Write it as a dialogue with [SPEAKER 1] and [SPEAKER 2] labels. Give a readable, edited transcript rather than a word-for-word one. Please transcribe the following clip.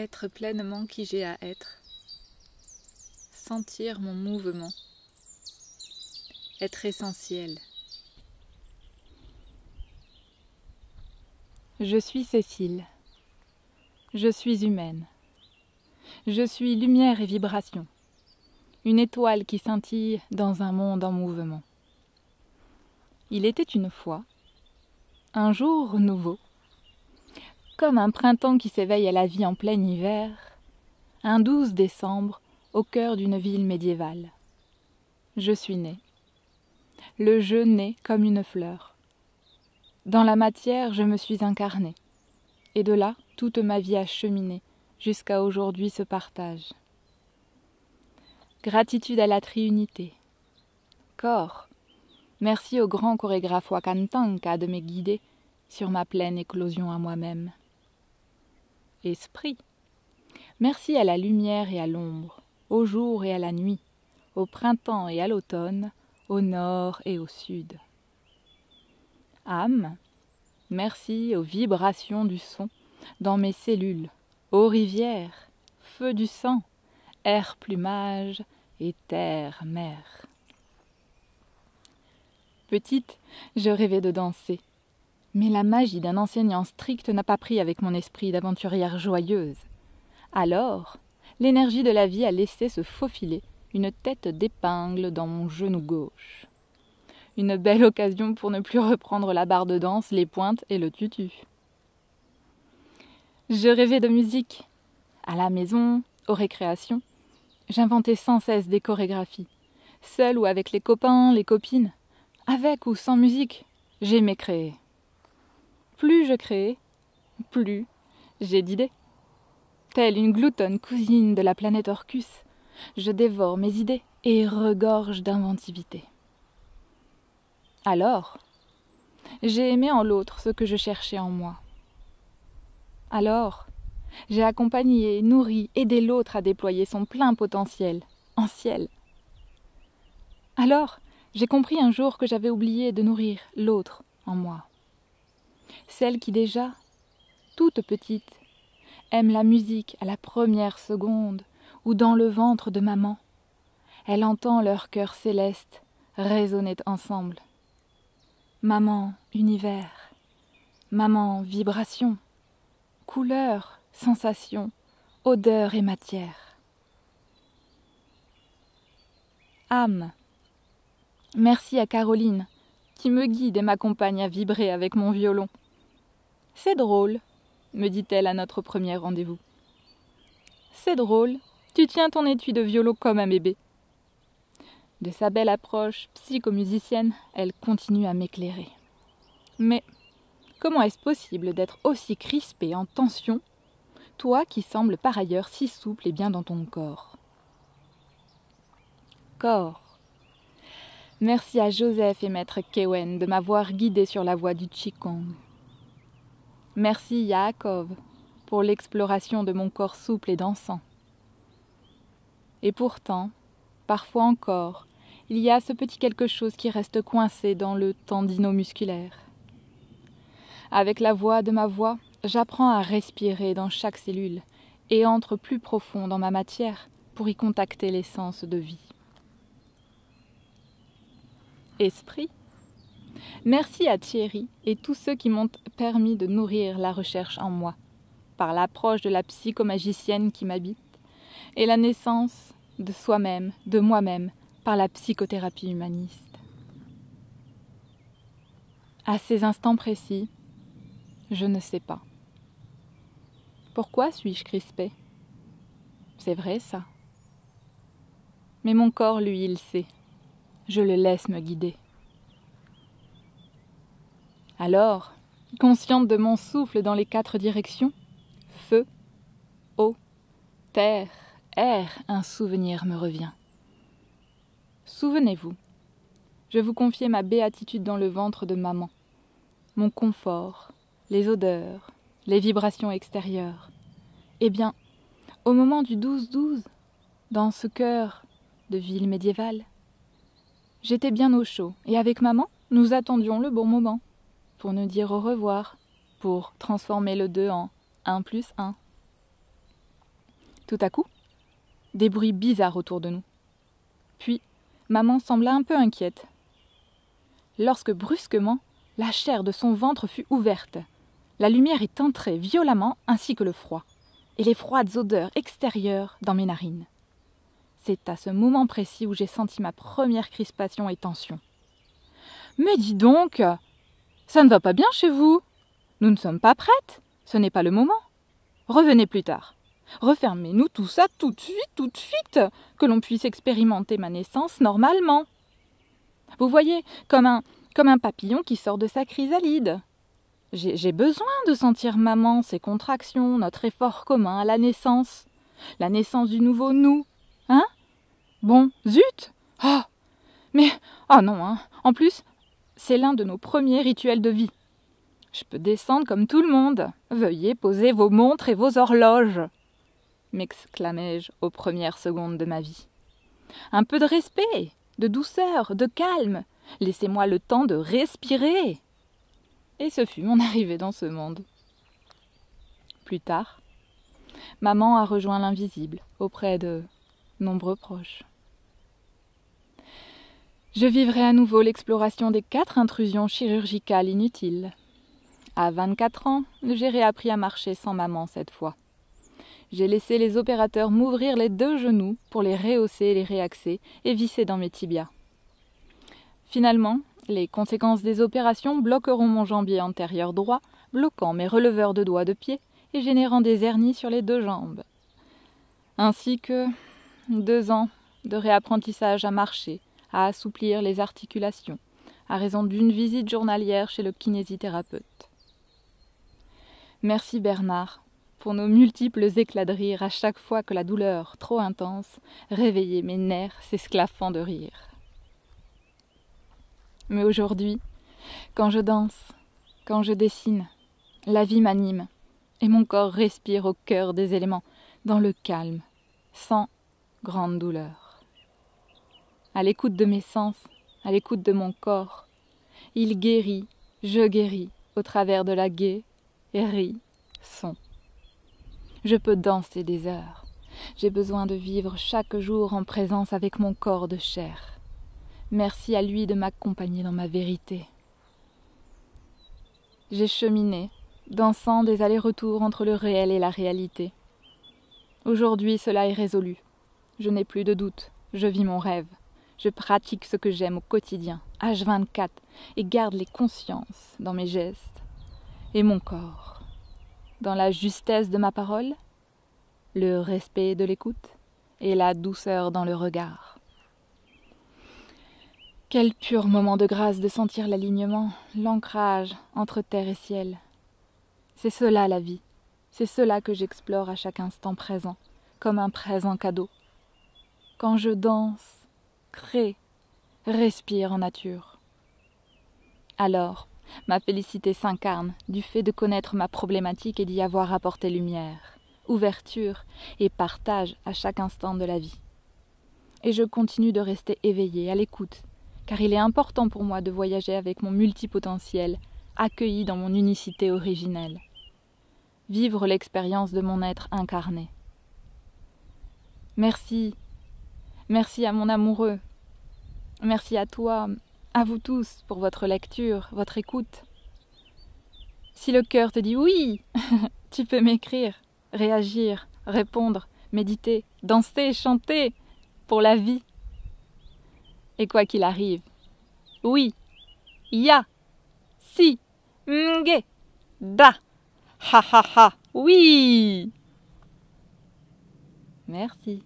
[SPEAKER 1] Être pleinement qui j'ai à être. Sentir mon mouvement. Être essentiel.
[SPEAKER 2] Je suis Cécile. Je suis humaine. Je suis lumière et vibration. Une étoile qui scintille dans un monde en mouvement. Il était une fois, un jour nouveau, comme un printemps qui s'éveille à la vie en plein hiver, un 12 décembre au cœur d'une ville médiévale. Je suis née. Le je naît comme une fleur. Dans la matière, je me suis incarnée, et de là, toute ma vie a cheminé, jusqu'à aujourd'hui ce partage. Gratitude à la triunité. Corps, merci au grand chorégraphe Wakantanka de me guider sur ma pleine éclosion à moi-même. Esprit, merci à la lumière et à l'ombre, au jour et à la nuit, au printemps et à l'automne, au nord et au sud. Âme, merci aux vibrations du son dans mes cellules, aux rivières, feu du sang, air plumage et terre mer. Petite, je rêvais de danser, mais la magie d'un enseignant strict n'a pas pris avec mon esprit d'aventurière joyeuse. Alors, l'énergie de la vie a laissé se faufiler une tête d'épingle dans mon genou gauche. Une belle occasion pour ne plus reprendre la barre de danse, les pointes et le tutu. Je rêvais de musique. À la maison, aux récréations, j'inventais sans cesse des chorégraphies. Seule ou avec les copains, les copines, avec ou sans musique, j'aimais créer. Plus je créais, plus j'ai d'idées. Telle une gloutonne cousine de la planète Orcus, je dévore mes idées et regorge d'inventivité. Alors, j'ai aimé en l'autre ce que je cherchais en moi. Alors, j'ai accompagné, nourri, aidé l'autre à déployer son plein potentiel, en ciel. Alors, j'ai compris un jour que j'avais oublié de nourrir l'autre en moi. Celle qui déjà, toute petite, aime la musique à la première seconde ou dans le ventre de maman. Elle entend leurs cœurs célestes résonner ensemble. Maman, univers. Maman, vibration. Couleur, sensation, odeur et matière. Âme. Merci à Caroline, qui me guide et m'accompagne à vibrer avec mon violon. C'est drôle, me dit-elle à notre premier rendez-vous. C'est drôle, tu tiens ton étui de violon comme un bébé. De sa belle approche psychomusicienne, elle continue à m'éclairer. Mais comment est-ce possible d'être aussi crispé en tension, toi qui sembles par ailleurs si souple et bien dans ton corps? Corps. Merci à Joseph et maître Kewen de m'avoir guidé sur la voie du Qigong. Merci Yaakov pour l'exploration de mon corps souple et dansant. Et pourtant, parfois encore, il y a ce petit quelque chose qui reste coincé dans le tendino-musculaire. Avec la voix de ma voix, j'apprends à respirer dans chaque cellule et entre plus profond dans ma matière pour y contacter l'essence de vie. Esprit. Merci à Thierry et tous ceux qui m'ont permis de nourrir la recherche en moi, par l'approche de la psychomagicienne qui m'habite, et la naissance de soi-même, de moi-même, par la psychothérapie humaniste. À ces instants précis, je ne sais pas. Pourquoi suis-je crispée? C'est vrai ça. Mais mon corps, lui, il sait. Je le laisse me guider. Alors, consciente de mon souffle dans les 4 directions, feu, eau, terre, air, un souvenir me revient. Souvenez-vous, je vous confiais ma béatitude dans le ventre de maman, mon confort, les odeurs, les vibrations extérieures. Eh bien, au moment du 12-12, dans ce cœur de ville médiévale, j'étais bien au chaud, et avec maman, nous attendions le bon moment, pour nous dire au revoir, pour transformer le 2 en 1 + 1. Tout à coup, des bruits bizarres autour de nous. Puis, maman sembla un peu inquiète. Lorsque brusquement, la chair de son ventre fut ouverte. La lumière est entrée violemment ainsi que le froid, et les froides odeurs extérieures dans mes narines. C'est à ce moment précis où j'ai senti ma première crispation et tension. « Mais dis donc, ça ne va pas bien chez vous. Nous ne sommes pas prêtes, ce n'est pas le moment. Revenez plus tard. Refermez-nous tout ça tout de suite, que l'on puisse expérimenter ma naissance normalement. Vous voyez, comme un papillon qui sort de sa chrysalide. J'ai besoin de sentir maman, ses contractions, notre effort commun à la naissance du nouveau nous. Hein? Bon, zut! Ah! Mais, non, hein. En plus, c'est l'un de nos premiers rituels de vie. Je peux descendre comme tout le monde. Veuillez poser vos montres et vos horloges, m'exclamai-je aux premières secondes de ma vie. Un peu de respect, de douceur, de calme. Laissez-moi le temps de respirer. Et ce fut mon arrivée dans ce monde. Plus tard, maman a rejoint l'invisible auprès de nombreux proches. Je vivrai à nouveau l'exploration des 4 intrusions chirurgicales inutiles. À 24 ans, j'ai réappris à marcher sans maman cette fois. J'ai laissé les opérateurs m'ouvrir les 2 genoux pour les rehausser, les réaxer et visser dans mes tibias. Finalement, les conséquences des opérations bloqueront mon jambier antérieur droit, bloquant mes releveurs de doigts de pied et générant des hernies sur les 2 jambes. Ainsi que 2 ans de réapprentissage à marcher, à assouplir les articulations, à raison d'une visite journalière chez le kinésithérapeute. Merci Bernard pour nos multiples éclats de rire à chaque fois que la douleur, trop intense, réveillait mes nerfs s'esclaffant de rire. Mais aujourd'hui, quand je danse, quand je dessine, la vie m'anime et mon corps respire au cœur des éléments, dans le calme, sans grande douleur. À l'écoute de mes sens, à l'écoute de mon corps, il guérit, je guéris, au travers de la gaie, rit, son. Je peux danser des heures. J'ai besoin de vivre chaque jour en présence avec mon corps de chair. Merci à lui de m'accompagner dans ma vérité. J'ai cheminé, dansant des allers-retours entre le réel et la réalité. Aujourd'hui, cela est résolu. Je n'ai plus de doute, je vis mon rêve. Je pratique ce que j'aime au quotidien, H24, et garde les consciences dans mes gestes et mon corps. Dans la justesse de ma parole, le respect de l'écoute et la douceur dans le regard. Quel pur moment de grâce de sentir l'alignement, l'ancrage entre terre et ciel. C'est cela la vie, c'est cela que j'explore à chaque instant présent, comme un présent cadeau. Quand je danse, crée, respire en nature. Alors, ma félicité s'incarne du fait de connaître ma problématique et d'y avoir apporté lumière, ouverture et partage à chaque instant de la vie. Et je continue de rester éveillée, à l'écoute, car il est important pour moi de voyager avec mon multipotentiel, accueilli dans mon unicité originelle. Vivre l'expérience de mon être incarné. Merci. Merci à mon amoureux. Merci à toi, à vous tous, pour votre lecture, votre écoute. Si le cœur te dit oui, tu peux m'écrire, réagir, répondre, méditer, danser, chanter, pour la vie. Et quoi qu'il arrive, oui, ya, si, nge, da, ha ha ha, oui. Merci.